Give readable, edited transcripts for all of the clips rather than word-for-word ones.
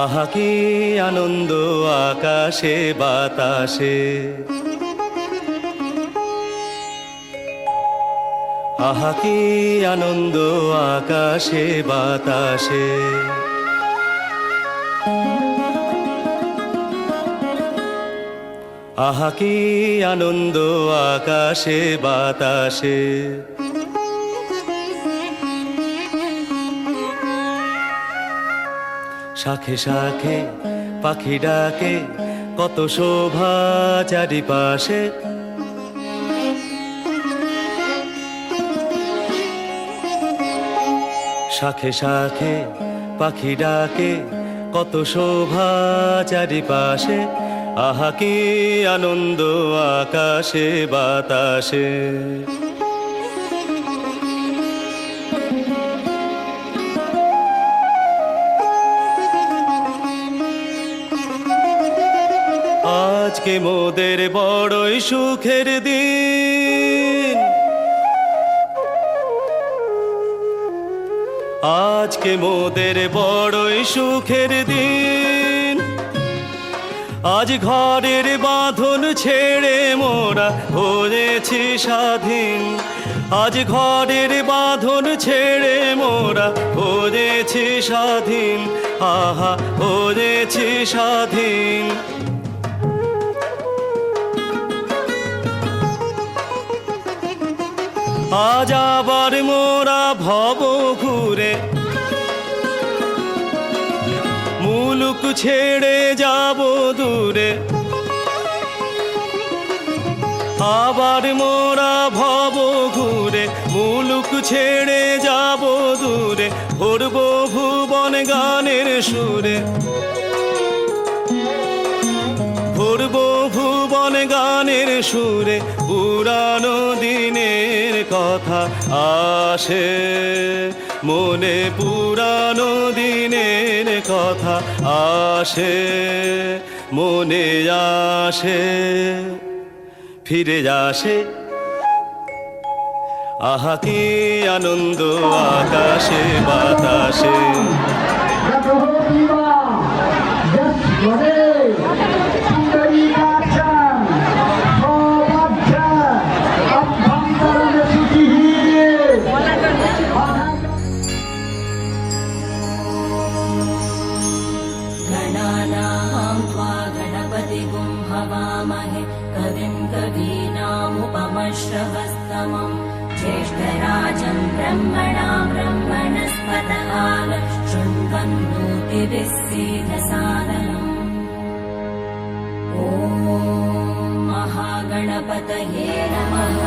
আহা কি আনন্দ আকাশে বাতাসে, আহা কি আনন্দ আকাশে বাতাসে। আহা কি আনন্দ আকাশে বাতাসে। শাখে শাখে পাখি ডাকে, কত শোভা চারিপাশে। শাখে শাখে পাখি ডাকে, কত শোভা চারিপাশে। আহা কি আনন্দ আকাশে বাতাসে। আজকে মোদের বড়ই সুখের দিন, আজকে মোদের বড়ই সুখের দিন। আজ ঘরের বাঁধন ছেড়ে মোরা হয়েছি স্বাধীন। আজ ঘরের বাঁধন ছেড়ে মোরা হয়েছি স্বাধীন। আহা হয়েছি স্বাধীন। আজ আবার মোরা ভব ঘুরে মুলুক ছেড়ে যাব দূরে। আবার মোরা ভব ঘুরে মুলুক ছেড়ে যাব দূরে। ভরব ভুবন গানের সুরে, ভরব ভুবন গানের সুরে। পুরানো দিনের কথা আসে মনে, পুরানো দিনের কথা আসে মনে আসে, ফিরে আসে। আহা কি আনন্দ আকাশে বাতাসে। कविं कवीनामुपमश्रवस्तमम् ज्येष्ठराजं ब्रह्मणां ब्रह्मणस्पतः शृण्वन्नोतिभिः सीदसादनम्। ॐ महागणपतये नमः।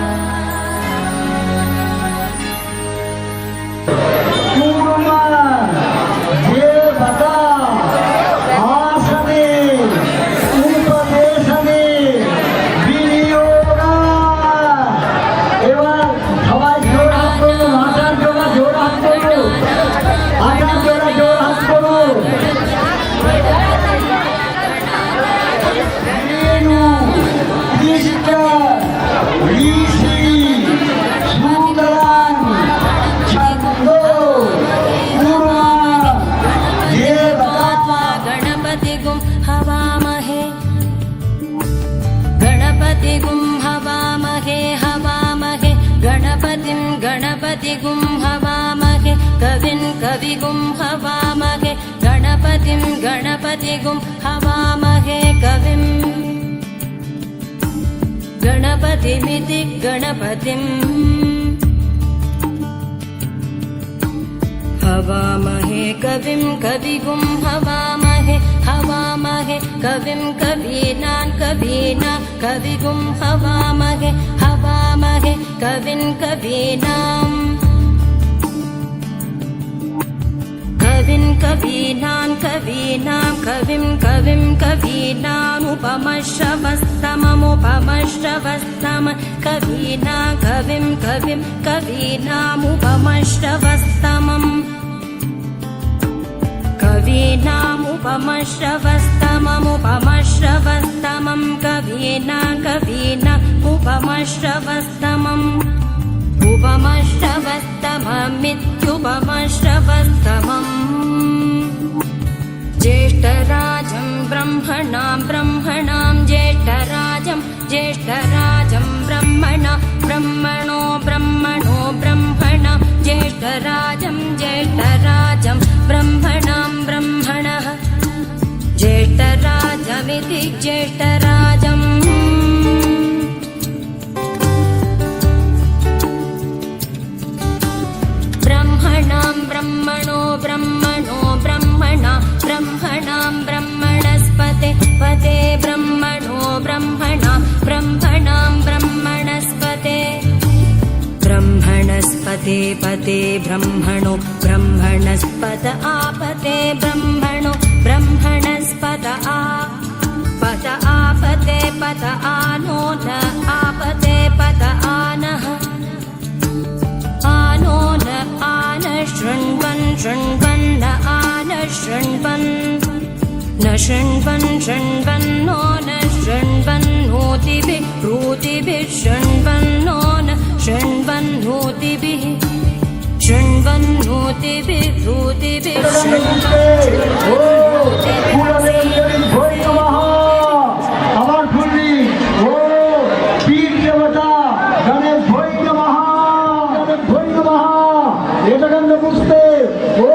गणपतिगुं हवामहे कविं कविगुं हवामहे गणपतिं गणपतिगुं हवामहे कविं गणपतिमिति गणपतिं हवामहे कविं कविगुं हवामहे हवामहे कविं कवीनां कवीनां कविगुं हवामहे हवामहे कविं कवीनां कविं कवीनां कवीनां कविं कविं कवीनामुपमश्रवस्तममुपमश्रवस्तम कवीनां कविं कविं कवीनामुपमश्रवस्तमम् कवीनामुपमश्रवस्तममुपमश्रवस्तमं कवीनां कवीनामुपमश्रवस्तमम् उपमश्रवस्तममित्युपमश्रवस्तमम् ज्येष्ठ ज्येष्ठराजं ब्रह्मणा ब्रह्मणो ब्रह्मणो ब्रह्मणा ज्येष्ठराजं ज्येष्ठराजं ब्रह्मणां ब्रह्मणः ज्येष्ठराजमिति ज्येष्ठराजम् ब्रह्मणां ब्रह्मणो ब्रह्मणो ब्रह्मणा ब्रह्मणां ब्रह्मणस्पते पते ब्रह्मणो ब्रह्मणा ब्रह्मणां ब्रह्मणस्पते ब्रह्मणस्पते पते ब्रह्मणो ब्रह्मणस्पत आपते ब्रह्मणो ब्रह्मणस्पत आ पत आपते पत आनो न आपते पत आनः आनो न आन शृण्वन् शृण्वन् न आन शृण्वन् न शृण्वन् शृण्वन्नो न शृण्वन्नोतिभिः रूतिभिः शृण्वन्नो न शृण्वन्नोतिभिः शृण्वन्नोतिभिः रूतिभिः আমার ফুললি ও পীর দেবতা গণেশ ভৈ নমঃ গণেশ ভৈ নমঃ এটা কেন বুঝতে ও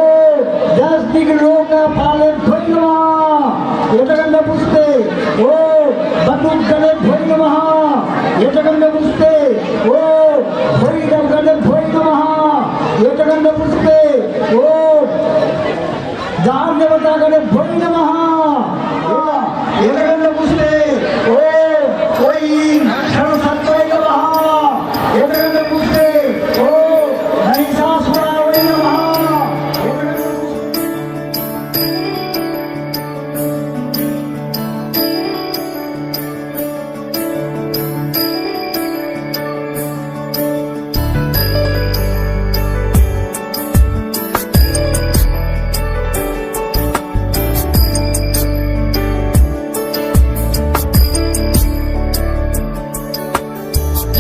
দেশ দিক লোক পালের ভৈ নমঃ এটা কেন বুঝতে ও বন্দুক গণেশ ভৈ নমঃ এটা কেন বুঝতে ও ভৈরব গণেশ ভৈ নমঃ এটা কেন বুঝতে ও জাহান দেবতা গণেশ ভৈ নমঃ এটাকে বুঝলে ও ওই সরস্বতী নমঃ এটাকে বুঝলে ও মহিষাসুরায় নমঃ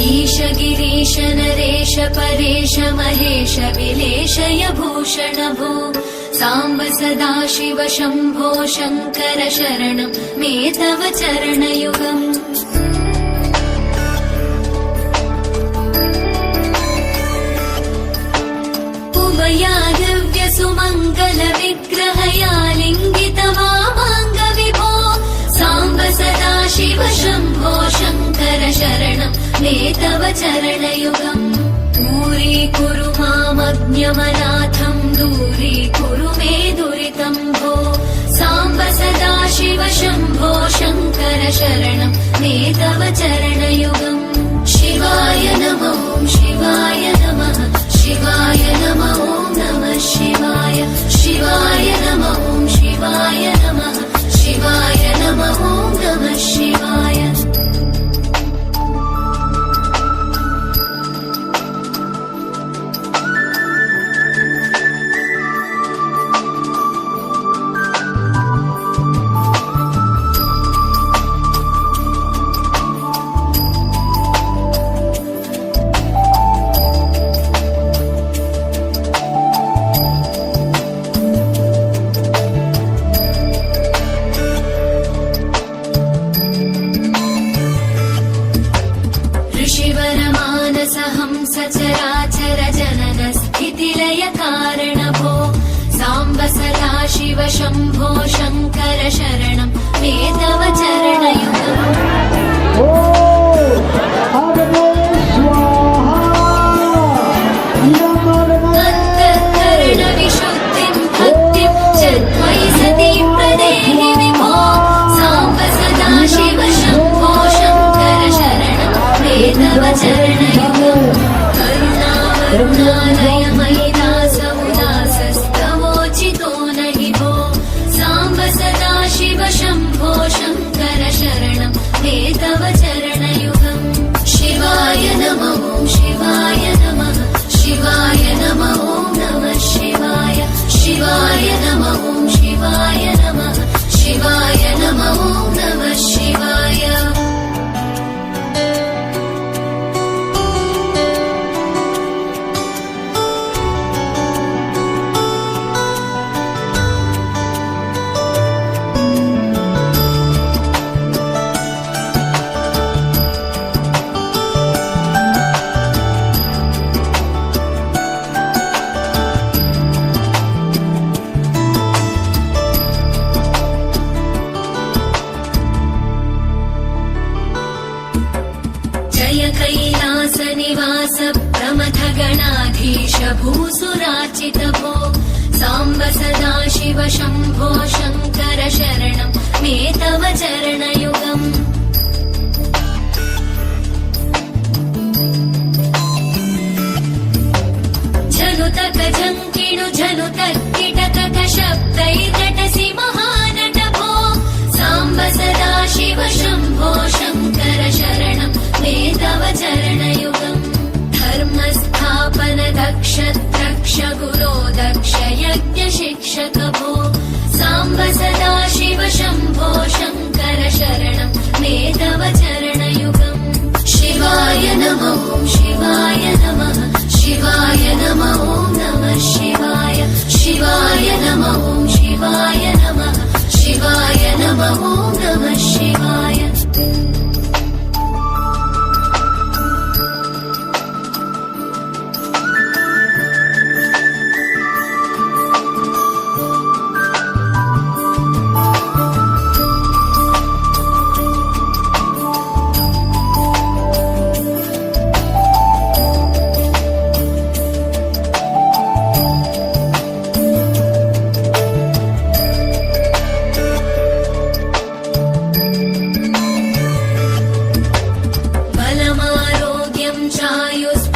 ईश गिरीश नरेश परेश महेश विलेशय भूषण भो साम्ब सदा शिव शम्भो शङ्कर शरणं मे तव चरणयुगम् उभयादिव्य सुमङ्गल विग्रहया लिङ्गितवामाङ्ग विभो साम्ब सदा शिव शम्भो शङ्कर शरणं मे तव चरणयुगम् दूरीकुरु मामज्ञमनाथं दूरीकुरु मे दुरितं भो साम्ब सदा शिव शम्भो शङ्कर शरणं मे तव चरणयुगम् शिवाय नमः शिवाय नमः शिवाय नमः नमः शिवाय शिवाय नमः शिवाय नमः शिवाय नमः नमः शिवाय सचराचर जनन स्थितिलय कारण भो साम्ब सदा शिव शम्भो शङ्कर शरणं मे तव चरणयुगम् ও আগে স্বাহা अन्तःकरण विशुद्धिं भक्तिं च त्वयि सती प्रदेहि विभो साम्ब सदा शिव शम्भो शङ्कर शरणं मे तव चरणयुगम् करुणावरुणालय मयि दास उदासस्तवोचितो नहि भो साम्ब सदा शिव शम्भो शङ्कर शरणं मे तव चरणयुगम् शिवाय नमः शिवाय नमः शिवाय नमः नमः शिवाय शिवाय नमः शिवाय नमः शिवाय नमः नमः शिवाय जय कैलासनिवास प्रमथ गणाधीश भूसुरार्चित भो साम्ब सदाशिव शम्भो शङ्कर शरणं मे तव चरणयुगम् झनुतक झङ्किणु झनुतक्किटकक शब्दैर्नटसि महानट भो साम्ब सदाशिव शम्भो शङ्कर शरणं मे तव चरणयुगम् धर्मस्थापन दक्ष द्रक्ष गुरो दक्ष यज्ञ शिक्षक भो साम्ब सदाशिव शम्भो शङ्कर शरणं मे तव चरणयुगम् शिवाय नमः शिवाय नमः शिवाय नमः नमः शिवाय शिवाय नमः शिवाय नमः शिवाय नमः नमः शिवाय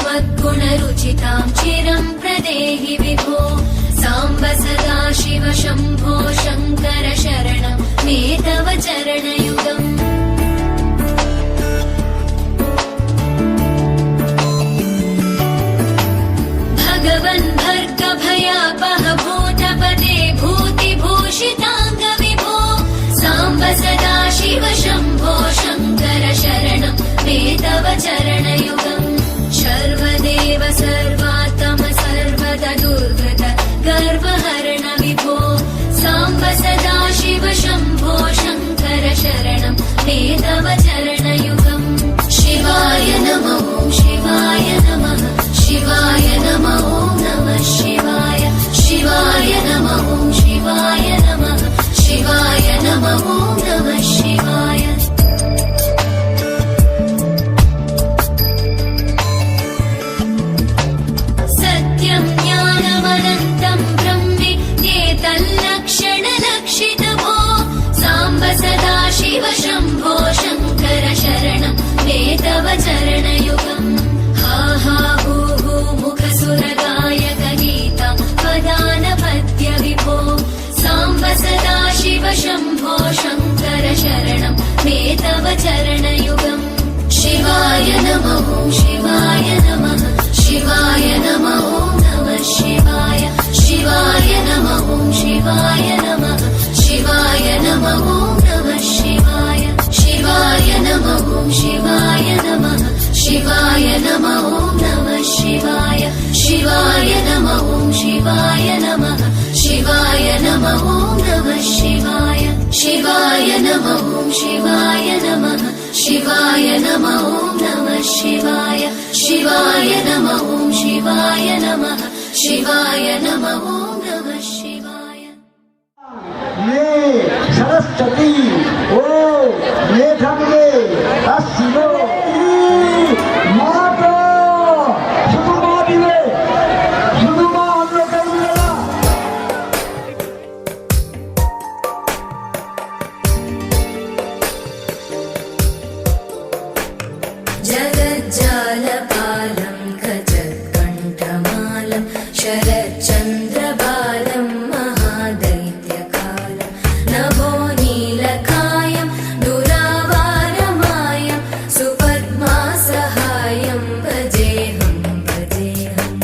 चायुस्त्वद्गुणरुचितां चिरं प्रदेहि विभो साम्ब सदाशिव शम्भो शङ्कर शरणं मे तव चरणयुगम् भगवन् भर्गभयापह भूतपदे भूतिभूषिताङ्ग विभो साम्ब सदाशिव शम्भो शङ्कर शरणं मे तव चरणयुगम् सर्वदेव सर्वात्म सर्वदा दुर्गत गर्वहरण विभो साम्ब सदाशिव शम्भो शङ्कर शरणं मे तव चरणयुगम् शिवाय नमः शिवाय नमः शिवाय नमः नमः शिवाय शिवाय नमः शिवाय नमः शिवाय नमः नमः शिवाय सत्यं ज्ञानमनन्तं ब्रह्मेतल्लक्षणलक्षित भो साम्ब सदाशिव शम्भो शङ्कर शरणं मे तव चरणयुगम् हा हा हू हू मुखसुरगायक गीता वदानपद्य विभो साम्ब सदाशिव शम्भो शङ्कर शरणं मे तव चरणयुगम् शिवाय नमः शिवाय नमः शिवाय नमः नमः शिवाय शिवाय नमः शिवाय नमः शिवाय नमः नमः शिवाय शिवाय नमः शिवाय नमः शिवाय नमः नमः शिवाय शिवाय नमः शिवाय नमः शिवाय नमः नमः शिवाय शिवाय नमः शिवाय नमः शिवाय नमः नमः शिवाय शिवाय नमः शिवाय नमः शिवाय नमः नमः शिवाय ये सरस्वती ओ मेघमे अस्सिनो माता শুধু মা দিবে শুধু মা অন্য কেউ দিবে না जगज्जालपालं गजत्कण्ठमालं शरच्चन्द्रबालं महादैत्यकालं नभो नीलकायं दुरावारमायं सुपद्मासहायं भजेऽहं भजेऽहम्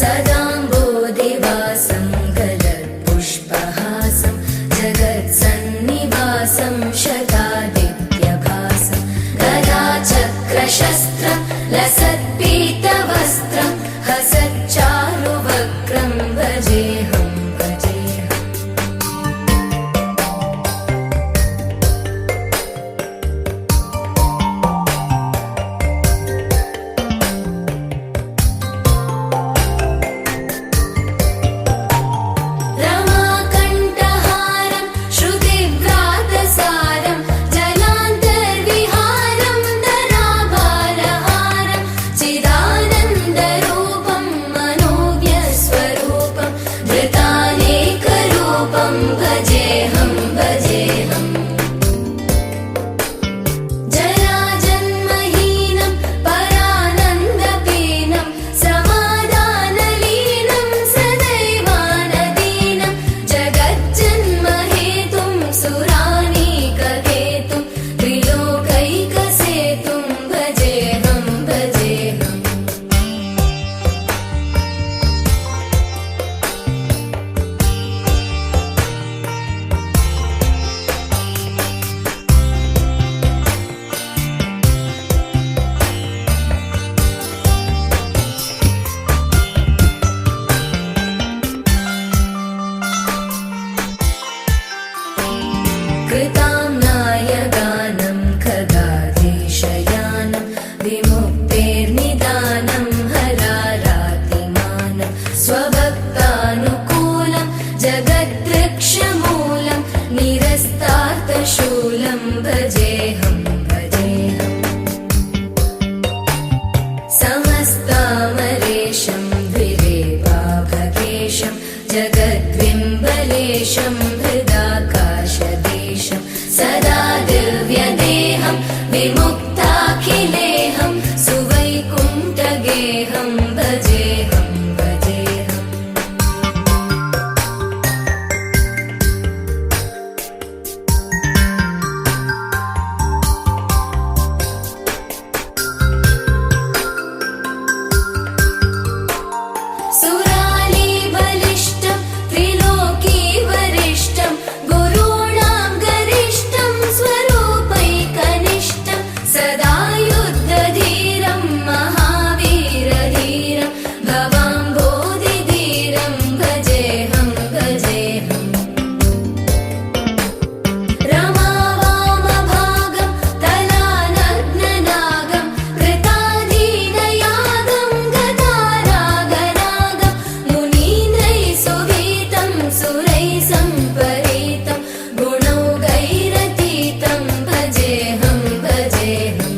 सदाम्बोधिवासं गलत्पुष्पहासं जगत्सन्निवासं शतादित्यभासं गदाचक्रशस्त्रं लसत्पीतवस्त्रं हसच्चारुवक्त्रं भजेऽहं भजेऽहम् रमाकण्ठहारं श्रुतिव्रातसारं जलान्तर्विहारं सुराखिलेऽहं सुवैकुण्ठगेहं भजेऽहं भजेऽहम् सुराली बलिष्ठं त्रिलोकी वरिष्ठं गुरूणां गरिष्ठं स्वरूपैकनिष्ठं सदा युद्धधीरं महावीरधीरं भवाम्भोधिधीरं भजेऽहं भजेऽहम् रमावामभागं तलानग्ननागं कृताधीनयागं गतारागरागं मुनीन्द्रैः सुगीतं सुरैः सम्परीतं गुणौघैरतीतं भजेऽहं भजेऽहम्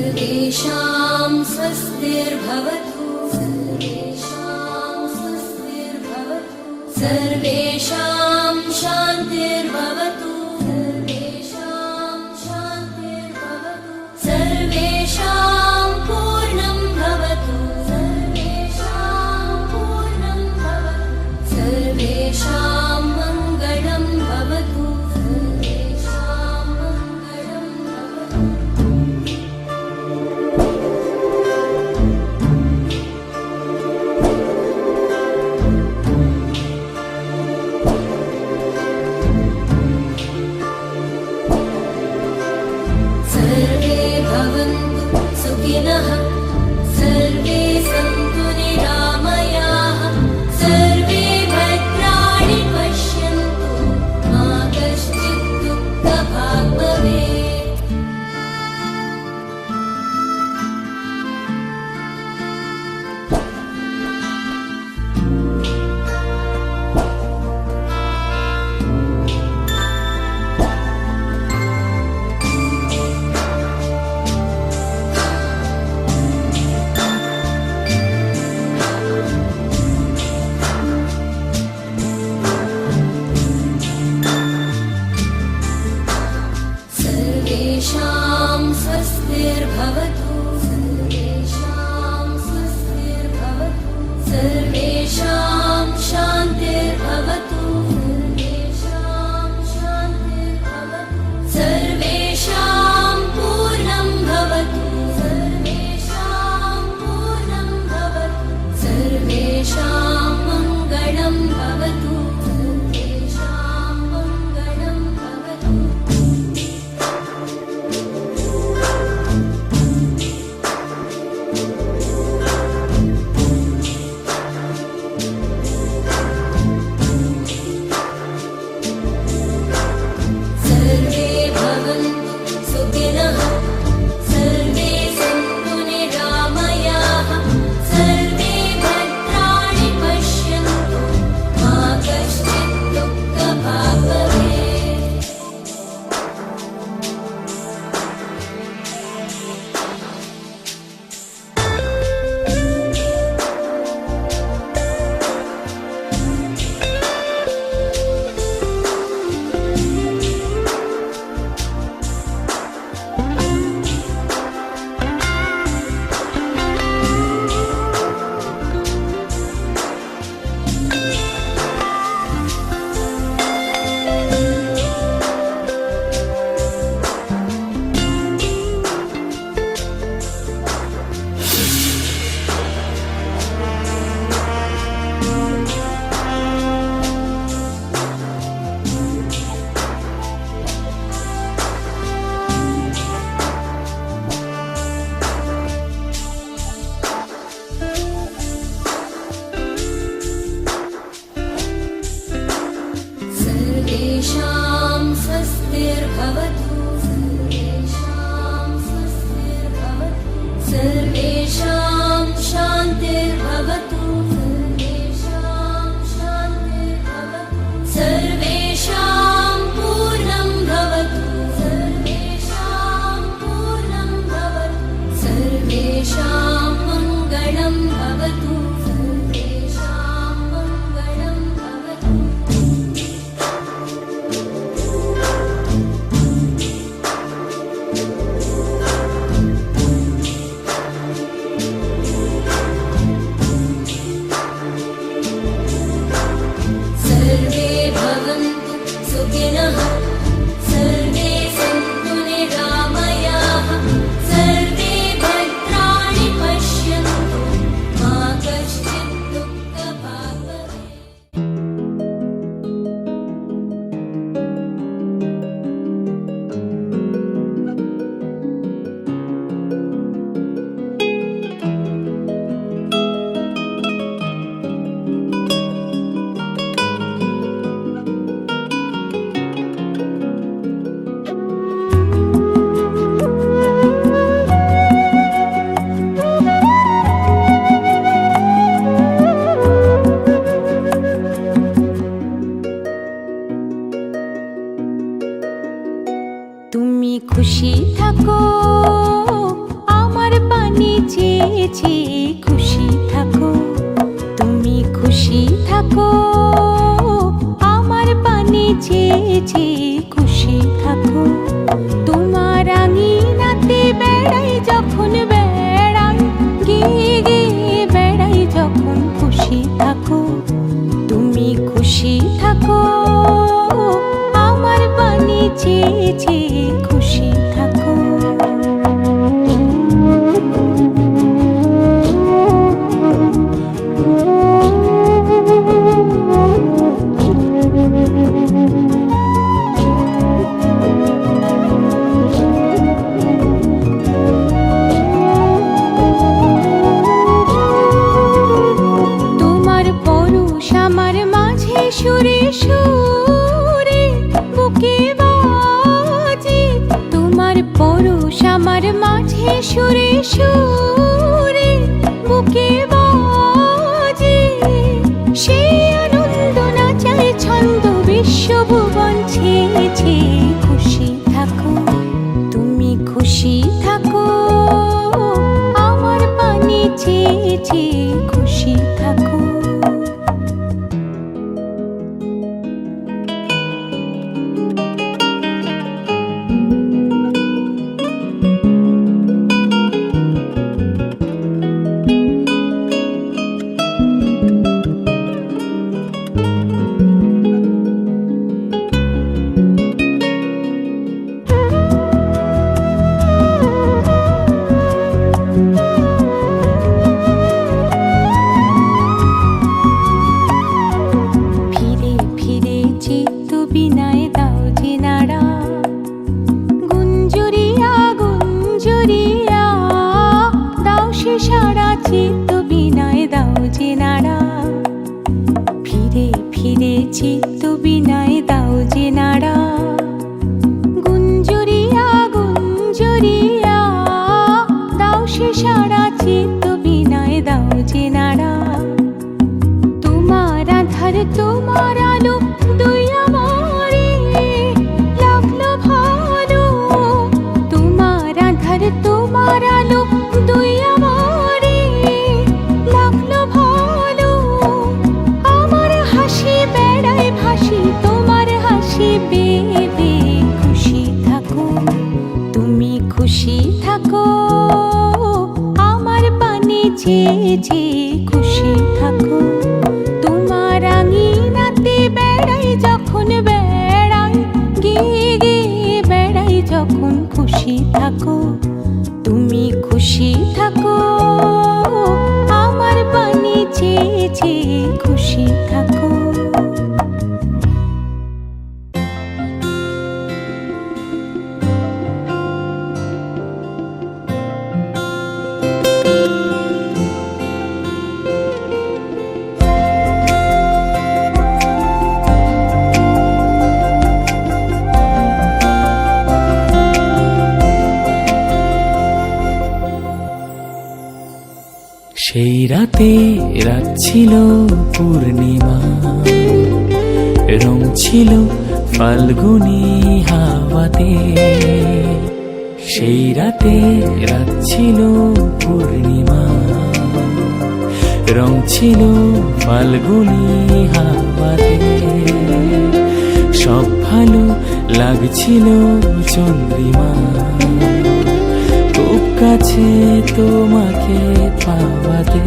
सर्वेषां स्वस्तिर्भवतु सर्वेषां स्वस्तिर्भवतु सर्वेषां शान्तिर्भवतु सर्वेषां शान्तिर्भवतु सर्वेषां पूर्णं भवतु सर्वेषां पूर्णं भवतु सर्वेषां मङ्गलं भवतु सर्वेषां मङ्गलं भवतु খুশি থাকো, তুমি খুশি থাকো, আমার পানে চেয়ে খুশি থাকো। তোমার আঙিনাতে বেড়াই যখন বেড়াই, গিয়ে গিয়ে বেড়াই যখন খুশি থাকো, তুমি খুশি থাকো, আমার পানে চেয়ে খুশি থাকো। সুরে সুরে বুকে বাজে, তোমার পরশ আমার মাঝে সুরে সুরে বুকে বাজে। সেই আনন্দ নাচায় ছন্দ বিশ্বভুবন ছেয়ে ছেয়ে খুশি থাকো, তুমি খুশি থাকো, আমার পানে চেয়ে চেয়ে খুশি থাকো। সারা চিত্ত বিনয় দাও যে নাড়া, ফিরে ফিরে চিত্ত বিনয় দাও যে নাড়া। গুঞ্জরিয়া গুঞ্জরিয়া দাও সে সারা চিত্ত বিনয় দাও যে নাড়া। তোমার আধার তোমার আলো দুই আমারে লাগলো ভালো, তোমার আধার তোমার আলো দুই আমারে লাগলো ভালো। আমার হাসি বেড়ায় ভাসি তোমার হাসি বেয়ে বেয়ে খুশি থাকো, তুমি খুশি থাকো, আমার পানে চেয়ে চেয়ে খুশি থাকো। তোমার আঙিনাতে বেড়াই যখন বেড়াই, গিয়ে গিয়ে বেড়াই যখন খুশি থাকো, তুমি খুশি থাকো, আমার পানে চেয়ে চেয়ে খুশি থাকো। সেই রাতে রাত ছিল পূর্ণিমা, রং ছিল ফাল্গুনি হাওয়াতে। সেই রাতে রাত ছিল পূর্ণিমা, রং ছিল ফাল্গুনি হাওয়াতে। সব ভালো লাগছিল চন্দ্রিমা, খুব কাছে তোমাকে পাওয়াতে।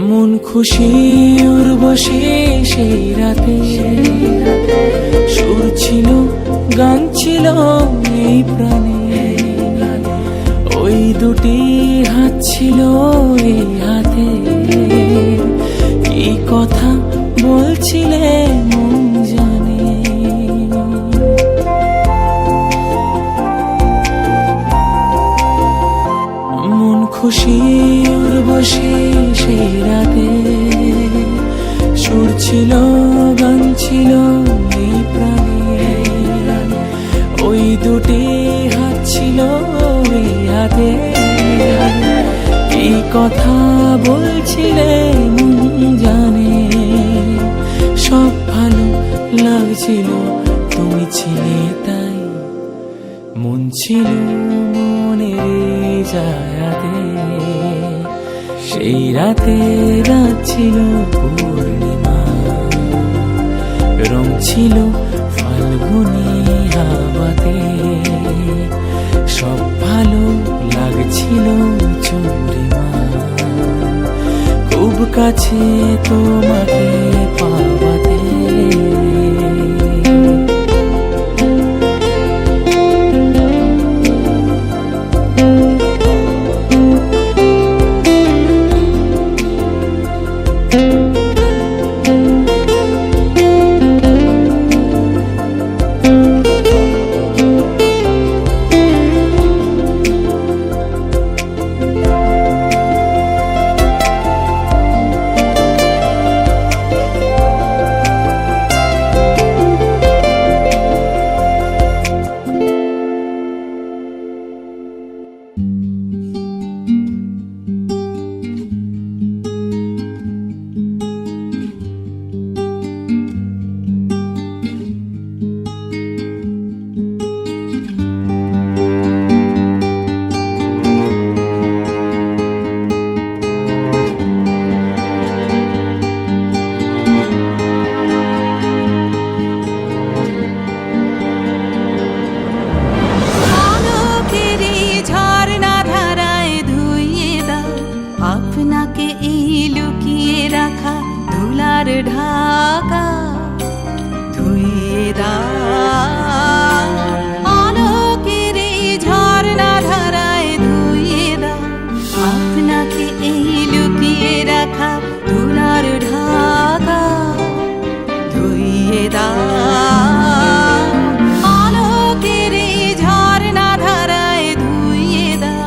মন খুশি উর্বশী সেই রাতে, সুর ছিল গান ছিল এই প্রাণে। ওই দুটি হাত ছিল এই হাতে, কি কথা বলছিলে মন জানে। মন খুশি উর্বশী সেই রাতে, সুর ছিল গান ছিল এই প্রাণে। দুটি হাত ছিল এই হাতে, কি কথা বলছিলে মন জানে। সব ভালো লাগছিল, তুমি ছিলে তাই, মন ছিল মনের জায়গাতে। সেই রাতে রাত ছিল পূর্ণিমা, রং ছিল ফাল্গুনি হাওয়াতে। সব ভালো লাগছিল চন্দ্রিমা, খুব কাছে তোমাকে পাওয়াতে। আপনাকে এই লুকিয়ে রাখা ধুলার ঢাকা ধুইয়ে দাও, আলোকের এই ঝর্ণা ধারায় ধুইয়ে দাও। আপনাকে এই লুকিয়ে রাখা ধুলার ঢাকা ধুইয়ে দাও, আলোকের এই ঝর্ণা ধারায় ধুইয়ে দাও।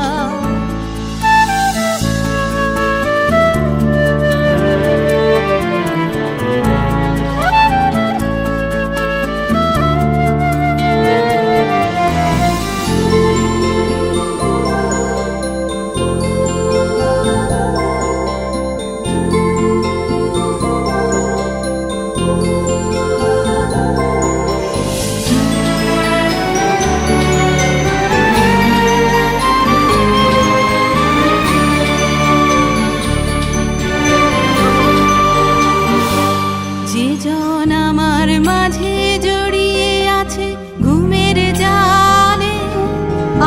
যে জন আমার মাঝে জড়িয়ে আছে ঘুমের জালে,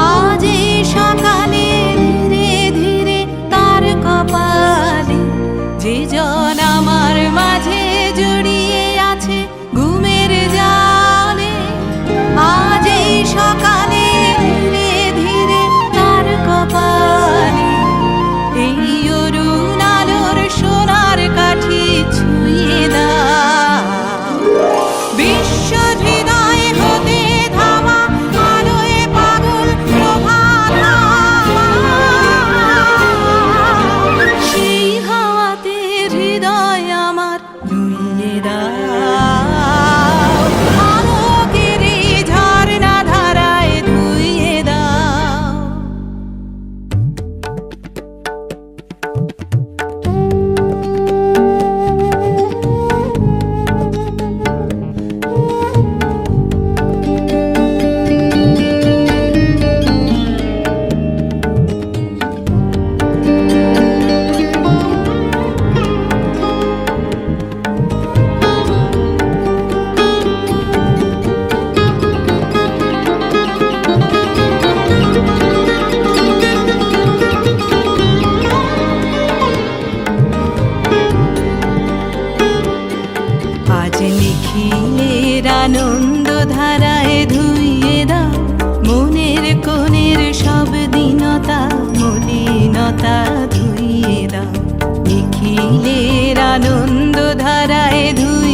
আজ এই সকালে ধীরে ধীরে তার কপালে। যে জন আমার মাঝে জড়িয়ে আছে ঘুমের জালে, আজ এই সকালে ধীরে ধীরে তার কপালে। এই অরুণ আলোর সোনার কাঠি ছুঁয়ে দাও, বিশ্ব হৃদয় হতে ধামা আলোয় পাগল প্রভাত আমার। সেই হাওয়াতে হৃদয় আমার নুইয়ে দাও, আলোকের এই ঝর্ণা ধারায় ধুইয়ে দাও। আজ নিখিলের আনন্দ ধারায় ধুইয়ে দাও, মনের কোণের সব দীনতা মলিনতা ধুইয়ে দাও। নিখিলের আনন্দ ধারায় ধুইয়ে